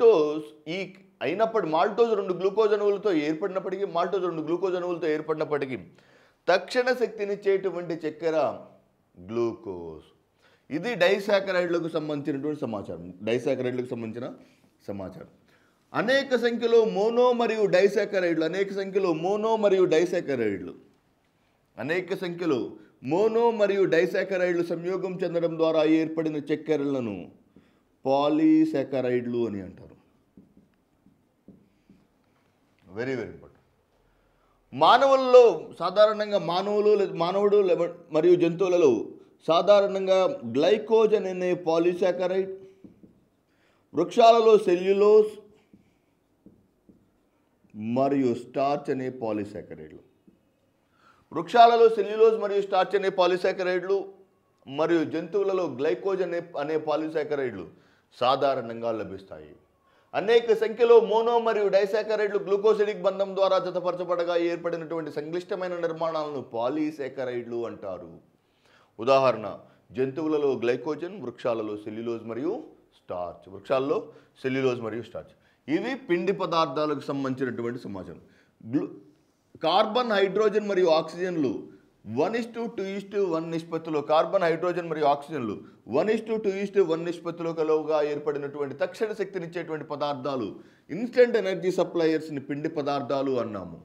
Maltose ఈ అయినప్పటి maltose 2 glucose అణువులతో ఏర్పడినప్పటికీ తక్షణ శక్తినిచ్చేటువంటి చక్కెర గ్లూకోజ్. ఇది డైసాకరైడ్లకు సంబంధించిన సమాచారం. అనేక సంఖ్యలో మోనో మరియు డైసాకరైడ్లు సంయోగం చెందడం ద్వారా ఏర్పడిన చక్కెరలను పాలీసాకరైడ్లు అని అంటారు. Very very important. మానవుడు మరియు జంతువులలో సాధారణంగా గ్లైకోజన్ అనే పాలీసాకరైడ్, వృక్షాలలో సెల్యులోజ్ మరియు స్టార్చ్ అనే పాలీసాకరైడ్లు. మరియు జంతువులలో గ్లైకోజన్ అనే పాలీసాకరైడ్లు సాధారణంగా లభిస్తాయి. అనేక సంఖ్యలో మోనో మరియు డైసాకరైడ్లు గ్లూకోసిడిక్ బంధం ద్వారా జతపరచబడగా ఏర్పడినటువంటి సంక్లిష్టమైన నిర్మాణాలను పాలీసాకరైడ్లు అంటారు. ఉదాహరణ, జంతువులలో గ్లైకోజన్, వృక్షాలలో సెల్యులోజ్ మరియు స్టార్చ్. ఇవి పిండి పదార్థాలకు సంబంధించినటువంటి సమాచారం. కార్బన్, హైడ్రోజన్ మరియు ఆక్సిజన్లు 1:2:1 నిష్పత్తిలో కలువగా ఏర్పడినటువంటి తక్షణ శక్తినిచ్చేటువంటి పదార్థాలు ఇన్స్టెంట్ ఎనర్జీ సప్లయర్స్ని పిండి పదార్థాలు అన్నాము.